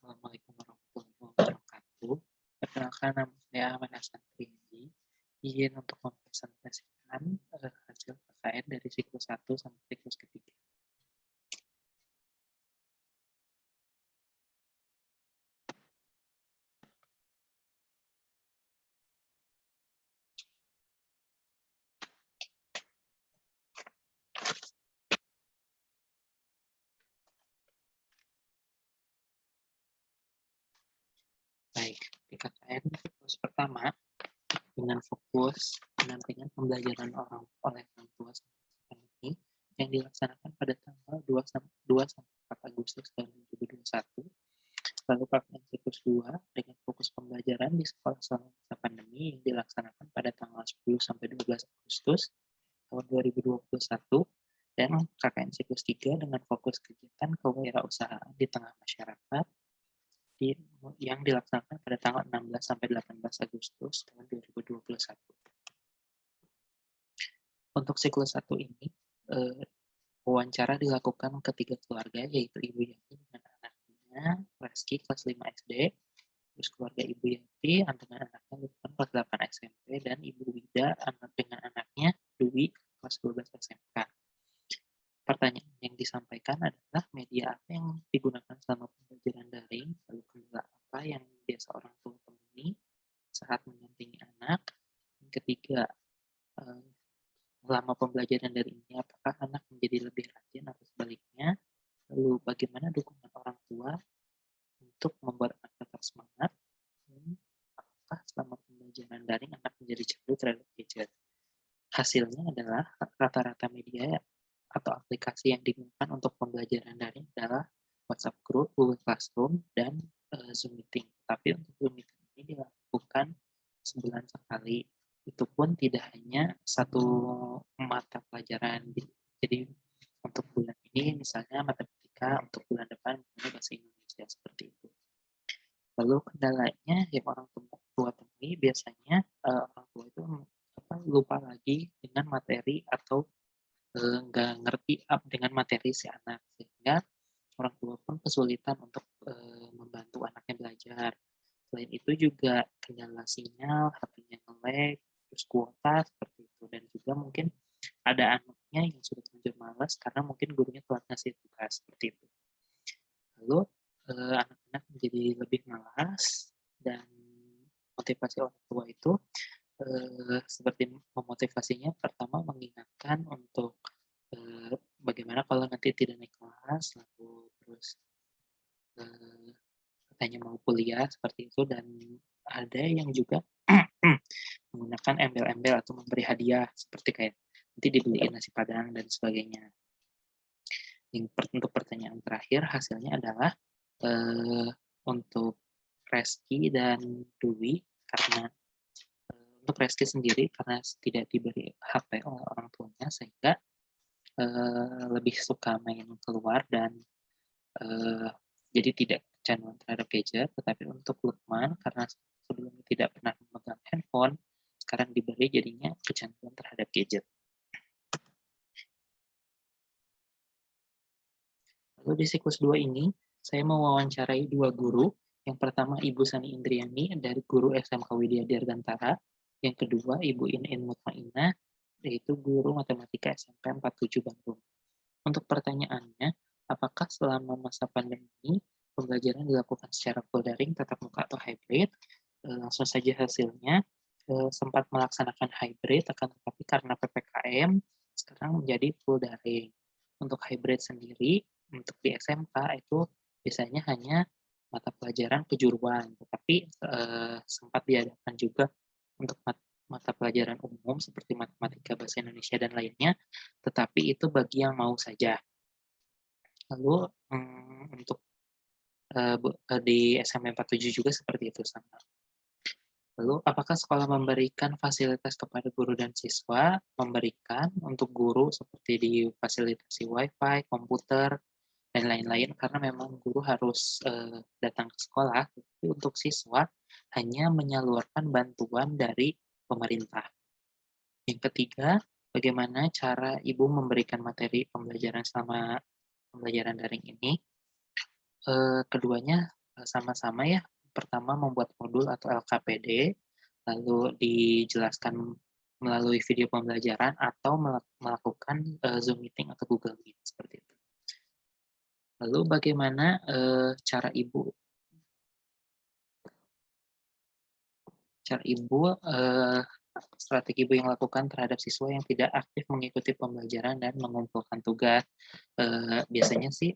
Assalamualaikum warahmatullahi wabarakatuh. Perkenalkan nama saya Ahmad Hasan Priyadi. Izin untuk mempresentasikan hasil KKN dari siklus 1 sampai siklus ketiga. Baik, di KKN siklus pertama dengan fokus pendampingan pembelajaran oleh orang tua ini yang dilaksanakan pada tanggal 2 sampai 4 Agustus tahun 2021. Lalu KKN siklus 2 dengan fokus pembelajaran di sekolah selama masa pandemi yang dilaksanakan pada tanggal 10 sampai 12 Agustus tahun 2021, dan KKN siklus 3 dengan fokus kegiatan kewirausahaan di tengah masyarakat yang dilaksanakan pada tanggal 16 sampai 18 Agustus tahun 2021. Untuk siklus 1 ini, wawancara dilakukan ke 3 keluarga, yaitu Ibu Yanti dengan anaknya Reski kelas 5 SD, terus keluarga Ibu Yanti dengan anaknya Lukman kelas 8 SMP, dan Ibu Wida dengan anaknya Dwi kelas 12 SMK. Pertanyaan yang disampaikan adalah media apa yang digunakan selama pembelajaran daring, lalu kendala apa yang biasa orang tua temui saat mendampingi anak. Yang ketiga, selama pembelajaran daring ini apakah anak menjadi lebih rajin atau sebaliknya, lalu bagaimana dukungan orang tua untuk membuat anak tetap semangat, dan apakah selama pembelajaran daring anak menjadi candu terhadap gadget. Hasilnya adalah rata-rata media atau aplikasi yang digunakan untuk pembelajaran daring adalah WhatsApp Group, Google Classroom, dan Zoom Meeting. Tapi untuk Zoom Meeting ini dilakukan sebulan sekali. Itu pun tidak hanya satu mata pelajaran. Jadi untuk bulan ini misalnya matematika, untuk bulan depan misalnya bahasa Indonesia, seperti itu. Lalu kendalanya yang orang tua temui biasanya orang tua itu lupa lagi dengan materi atau nggak ngerti dengan materi si anak, sehingga orang tua pun kesulitan untuk membantu anaknya belajar. Selain itu juga kendala sinyal, HP-nya nge-lag, terus kuota, seperti itu. Dan juga mungkin ada anaknya yang sudah terlanjur malas karena mungkin gurunya telat ngasih tugas, seperti itu. Lalu anak-anak menjadi lebih malas, dan motivasi orang tua itu seperti memotivasinya pertama mengingatkan untuk bagaimana kalau nanti tidak naik kelas, lalu terus katanya mau kuliah, seperti itu. Dan ada yang juga menggunakan embel-embel atau memberi hadiah, seperti kayak nanti dibeliin nasi padang dan sebagainya. Untuk pertanyaan terakhir, hasilnya adalah untuk Reski dan Dwi, karena untuk Reski sendiri karena tidak diberi HP oleh orang tuanya, sehingga lebih suka main keluar dan jadi tidak kecanduan terhadap gadget. Tetapi untuk Lukman karena sebelumnya tidak pernah memegang handphone, sekarang diberi jadinya kecanduan terhadap gadget. Lalu di siklus 2 ini, saya mewawancarai 2 guru. Yang pertama Ibu Sani Indriani dari guru SMK Widya Dirgantara. Yang kedua Ibu In Mutmainah, yaitu guru matematika SMP 47 Bandung. Untuk pertanyaannya, apakah selama masa pandemi pembelajaran dilakukan secara full daring, tatap muka, atau hybrid? Langsung saja hasilnya, sempat melaksanakan hybrid, akan tetapi karena PPKM sekarang menjadi full daring. Untuk hybrid sendiri, untuk di SMK itu biasanya hanya mata pelajaran kejuruan, tetapi sempat diadakan juga untuk mata pelajaran umum seperti matematika, bahasa Indonesia, dan lainnya, tetapi itu bagi yang mau saja. Lalu untuk di SMP 47 juga seperti itu sama. Lalu apakah sekolah memberikan fasilitas kepada guru dan siswa? Memberikan untuk guru seperti difasilitasi WiFi, komputer, dan lain-lain, karena memang guru harus datang ke sekolah. Tapi untuk siswa hanya menyalurkan bantuan dari pemerintah. Yang ketiga, bagaimana cara Ibu memberikan materi pembelajaran selama pembelajaran daring ini? Keduanya sama-sama ya, pertama membuat modul atau LKPD, lalu dijelaskan melalui video pembelajaran atau melakukan, Zoom meeting atau Google Meet, seperti itu. Lalu bagaimana, cara Ibu, strategi Ibu yang lakukan terhadap siswa yang tidak aktif mengikuti pembelajaran dan mengumpulkan tugas? Biasanya sih,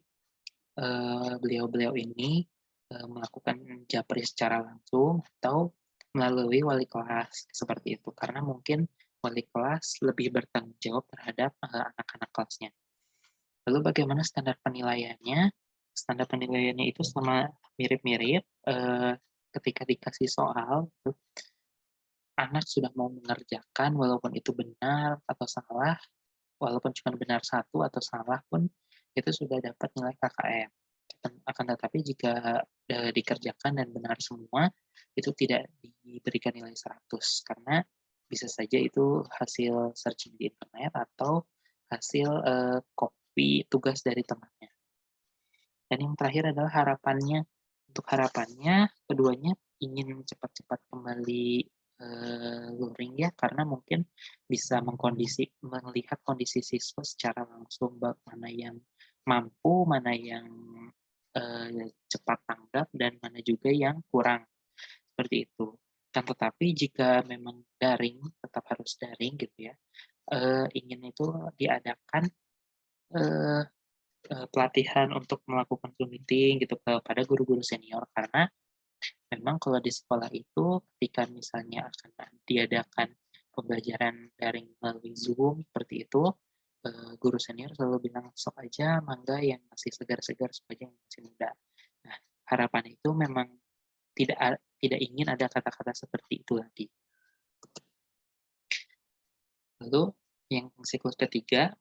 beliau-beliau ini, melakukan japri secara langsung atau melalui wali kelas, seperti itu. Karena mungkin wali kelas lebih bertanggung jawab terhadap, anak-anak kelasnya. Lalu bagaimana standar penilaiannya? Standar penilaiannya itu sama mirip-mirip, ketika dikasih soal tuh, anak sudah mau mengerjakan walaupun itu benar atau salah, walaupun cuma benar satu atau salah pun, itu sudah dapat nilai KKM. Akan tetapi jika, dikerjakan dan benar semua, itu tidak diberikan nilai 100 karena bisa saja itu hasil searching di internet atau hasil, copy tugas dari temannya. Dan yang terakhir adalah harapannya. Untuk harapannya, keduanya ingin cepat-cepat kembali, luring ya, karena mungkin bisa melihat kondisi siswa secara langsung, mana yang mampu, mana yang, cepat tanggap, dan mana juga yang kurang, seperti itu. Kan tetapi jika memang daring, tetap harus daring gitu ya, ingin itu diadakan, eee pelatihan untuk melakukan Zoom meeting gitu kepada guru-guru senior, karena memang kalau di sekolah itu ketika misalnya akan diadakan pembelajaran daring melalui Zoom seperti itu, guru senior selalu bilang, "Sok aja, mangga yang masih segar-segar, sok aja yang masih muda." Nah, harapan itu memang tidak ingin ada kata-kata seperti itu lagi. Lalu yang siklus ketiga,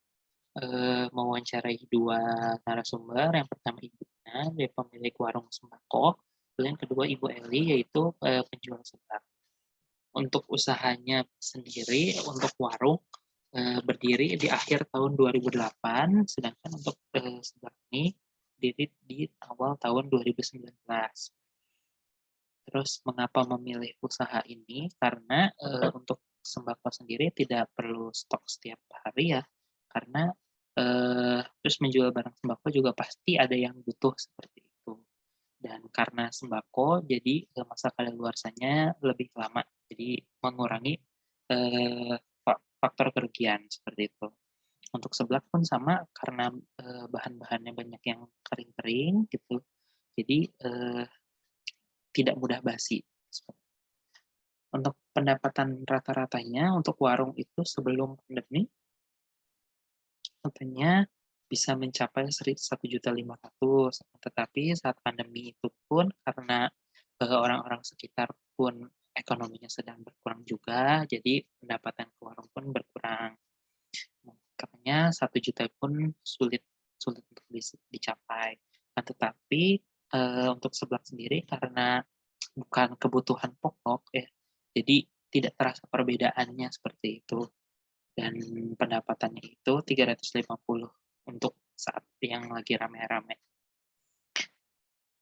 mewawancarai 2 narasumber, yang pertama ibunya, dia pemilik warung sembako, lalu yang kedua Ibu Eli, yaitu, penjual seblak. Untuk usahanya sendiri, untuk warung, berdiri di akhir tahun 2008, sedangkan untuk, seblak ini berdiri di awal tahun 2019. Terus mengapa memilih usaha ini? Karena, untuk sembako sendiri tidak perlu stok setiap hari ya, karena, terus menjual barang sembako juga pasti ada yang butuh seperti itu. Dan karena sembako jadi, masa kadaluarsanya lebih lama, jadi mengurangi, eee, faktor kerugian, seperti itu. Untuk seblak pun sama karena, bahan-bahannya banyak yang kering-kering gitu, jadi, tidak mudah basi. Untuk pendapatan rata-ratanya untuk warung itu sebelum pandemi, katanya bisa mencapai 1.500.000, tetapi saat pandemi itu pun karena, orang-orang sekitar pun ekonominya sedang berkurang juga, jadi pendapatan ke warung pun berkurang. Katanya 1 juta pun sulit sulit untuk dicapai. Nah, tetapi, untuk seblak sendiri karena bukan kebutuhan pokok ya, jadi tidak terasa perbedaannya seperti itu, dan pendapatannya itu 350 untuk saat yang lagi rame-rame.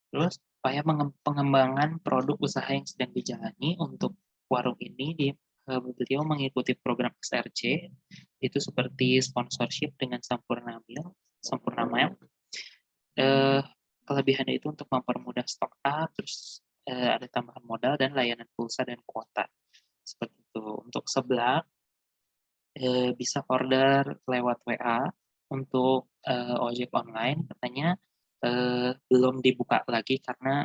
Terus upaya pengembangan produk usaha yang sedang dijalani untuk warung ini beliau mengikuti program SRC, itu seperti sponsorship dengan Sampurna Mile. Eh, Kelebihannya itu untuk mempermudah stok up, terus, ada tambahan modal dan layanan pulsa dan kuota, seperti itu. Untuk seblak, bisa order lewat WA, untuk, ojek online katanya, belum dibuka lagi karena,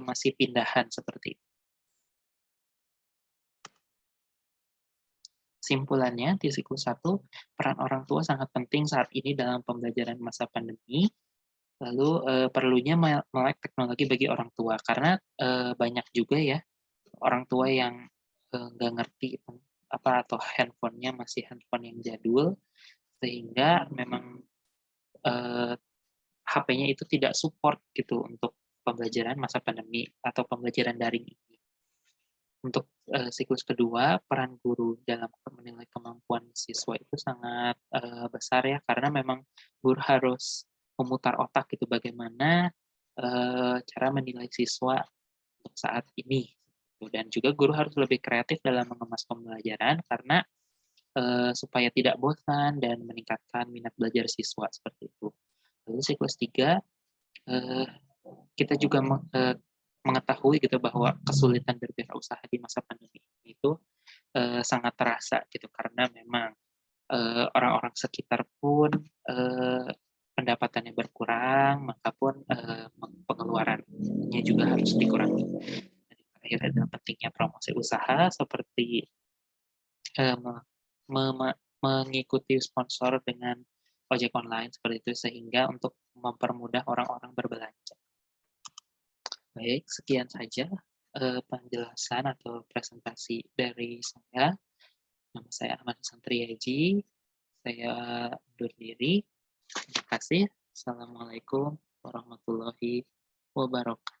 masih pindahan seperti itu. Kesimpulannya di siklus 1, peran orang tua sangat penting saat ini dalam pembelajaran masa pandemi. Lalu, perlunya melek teknologi bagi orang tua karena, banyak juga ya orang tua yang, nggak ngerti apa, atau handphone-nya masih handphone yang jadul, sehingga memang, HP-nya itu tidak support gitu untuk pembelajaran masa pandemi atau pembelajaran daring ini. Untuk, siklus kedua, peran guru dalam menilai kemampuan siswa itu sangat, besar ya, karena memang guru harus memutar otak gitu, bagaimana cara menilai siswa untuk saat ini. Dan juga guru harus lebih kreatif dalam mengemas pembelajaran karena supaya tidak bosan dan meningkatkan minat belajar siswa seperti itu. Lalu siklus 3, eee, kita juga mengetahui gitu bahwa kesulitan berwirausaha di masa pandemi itu, sangat terasa gitu karena memang, orang-orang sekitar pun, pendapatannya berkurang, maka pun, pengeluarannya juga harus dikurangi. Dan yang terakhir adalah pentingnya promosi usaha seperti, eee, me mema mengikuti sponsor dengan ojek online seperti itu, sehingga untuk mempermudah orang-orang berbelanja. Baik, sekian saja, penjelasan atau presentasi dari saya. Nama saya Ahmad Santriaji, saya undur diri. Terima kasih. Assalamualaikum warahmatullahi wabarakatuh.